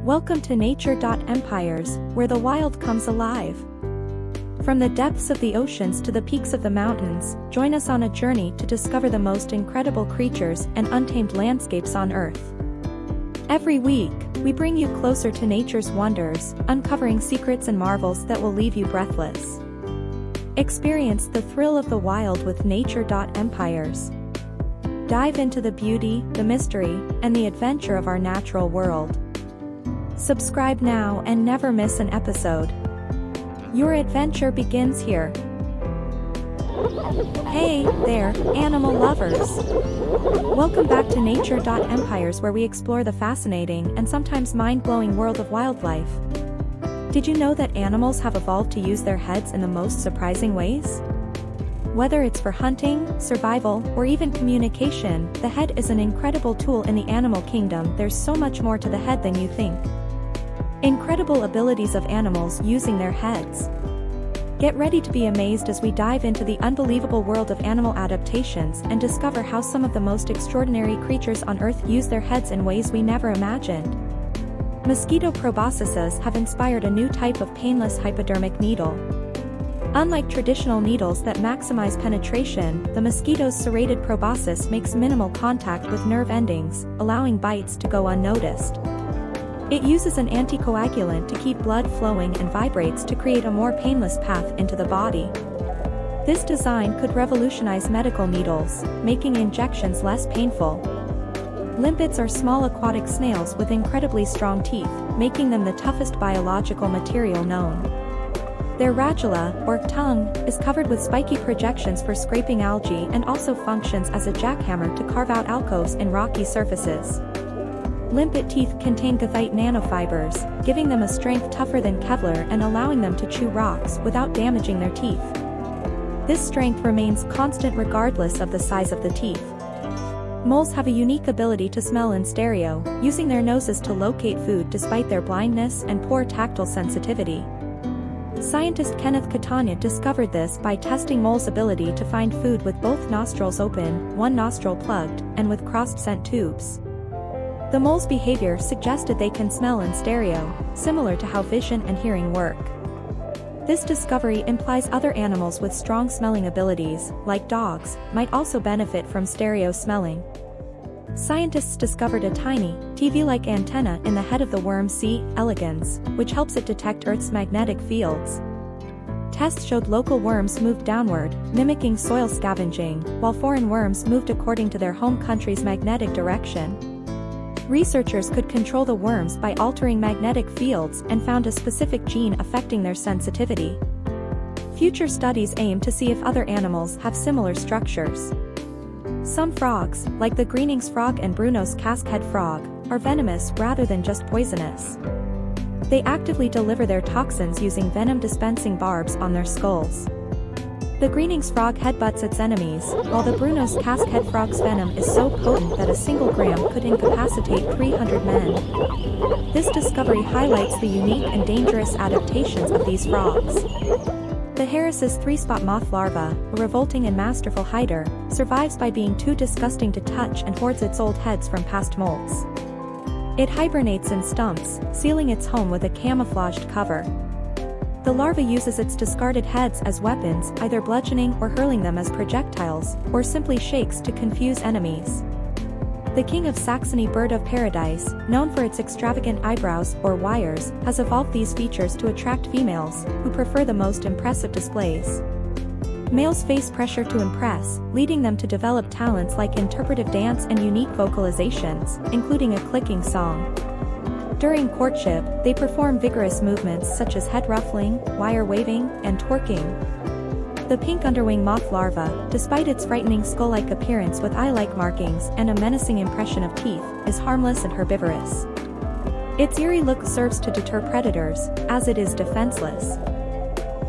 Welcome to nature.empires, where the wild comes alive. From the depths of the oceans to the peaks of the mountains, join us on a journey to discover the most incredible creatures and untamed landscapes on Earth. Every week, we bring you closer to nature's wonders, uncovering secrets and marvels that will leave you breathless. Experience the thrill of the wild with nature.empires. Dive into the beauty, the mystery, and the adventure of our natural world. Subscribe now and never miss an episode. Your adventure begins here. Hey there, animal lovers! Welcome back to nature.empires, where we explore the fascinating and sometimes mind-blowing world of wildlife. Did you know that animals have evolved to use their heads in the most surprising ways? Whether it's for hunting, survival, or even communication, the head is an incredible tool in the animal kingdom. There's so much more to the head than you think. Incredible abilities of animals using their heads. Get ready to be amazed as we dive into the unbelievable world of animal adaptations and discover how some of the most extraordinary creatures on Earth use their heads in ways we never imagined. Mosquito proboscises have inspired a new type of painless hypodermic needle. Unlike traditional needles that maximize penetration, the mosquito's serrated proboscis makes minimal contact with nerve endings, allowing bites to go unnoticed. It uses an anticoagulant to keep blood flowing and vibrates to create a more painless path into the body. This design could revolutionize medical needles, making injections less painful. Limpets are small aquatic snails with incredibly strong teeth, making them the toughest biological material known. Their radula, or tongue, is covered with spiky projections for scraping algae and also functions as a jackhammer to carve out alcoves in rocky surfaces. Limpet teeth contain goethite nanofibers, giving them a strength tougher than Kevlar and allowing them to chew rocks without damaging their teeth. This strength remains constant regardless of the size of the teeth. Moles have a unique ability to smell in stereo, using their noses to locate food despite their blindness and poor tactile sensitivity. Scientist Kenneth Catania discovered this by testing moles' ability to find food with both nostrils open, one nostril plugged, and with crossed scent tubes. The mole's behavior suggested they can smell in stereo, similar to how vision and hearing work. This discovery implies other animals with strong smelling abilities, like dogs, might also benefit from stereo smelling. Scientists discovered a tiny, TV-like antenna in the head of the worm C. elegans, which helps it detect Earth's magnetic fields. Tests showed local worms moved downward, mimicking soil scavenging, while foreign worms moved according to their home country's magnetic direction. Researchers could control the worms by altering magnetic fields and found a specific gene affecting their sensitivity. Future studies aim to see if other animals have similar structures. Some frogs, like the Greening's frog and Bruno's casquehead frog, are venomous rather than just poisonous. They actively deliver their toxins using venom-dispensing barbs on their skulls. The Greening's frog headbutts its enemies, while the Bruno's casquehead frog's venom is so potent that a single gram could incapacitate 300 men. This discovery highlights the unique and dangerous adaptations of these frogs. The Harris's three-spot moth larva, a revolting and masterful hider, survives by being too disgusting to touch and hoards its old heads from past molts. It hibernates in stumps, sealing its home with a camouflaged cover. The larva uses its discarded heads as weapons, either bludgeoning or hurling them as projectiles, or simply shakes to confuse enemies. The king of Saxony bird of paradise, known for its extravagant eyebrows, or wires, has evolved these features to attract females, who prefer the most impressive displays. Males face pressure to impress, leading them to develop talents like interpretive dance and unique vocalizations, including a clicking song. During courtship, they perform vigorous movements such as head ruffling, wire waving, and twerking. The pink underwing moth larva, despite its frightening skull-like appearance with eye-like markings and a menacing impression of teeth, is harmless and herbivorous. Its eerie look serves to deter predators, as it is defenseless.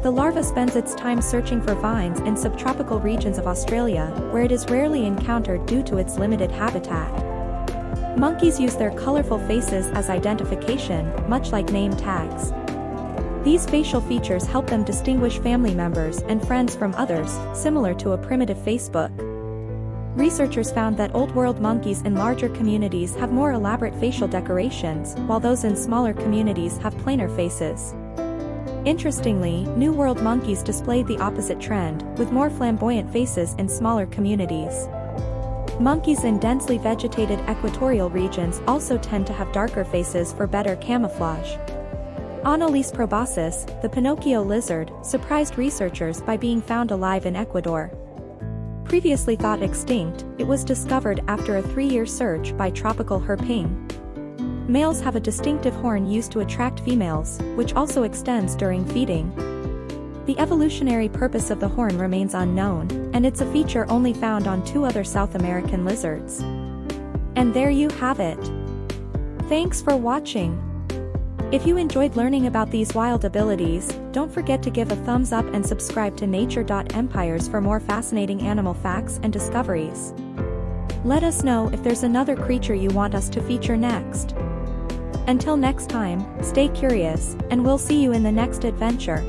The larva spends its time searching for vines in subtropical regions of Australia, where it is rarely encountered due to its limited habitat. Monkeys use their colorful faces as identification, much like name tags. These facial features help them distinguish family members and friends from others, similar to a primitive Facebook. Researchers found that Old World monkeys in larger communities have more elaborate facial decorations, while those in smaller communities have plainer faces. Interestingly, New World monkeys displayed the opposite trend, with more flamboyant faces in smaller communities. Monkeys in densely vegetated equatorial regions also tend to have darker faces for better camouflage. Anolis probacis, the Pinocchio lizard, surprised researchers by being found alive in Ecuador. Previously thought extinct, it was discovered after a 3-year search by tropical herping. Males have a distinctive horn used to attract females, which also extends during feeding. The evolutionary purpose of the horn remains unknown, and it's a feature only found on 2 other South American lizards. And there you have it. Thanks for watching. If you enjoyed learning about these wild abilities, don't forget to give a thumbs up and subscribe to nature.empires for more fascinating animal facts and discoveries. Let us know if there's another creature you want us to feature next. Until next time, stay curious, and we'll see you in the next adventure.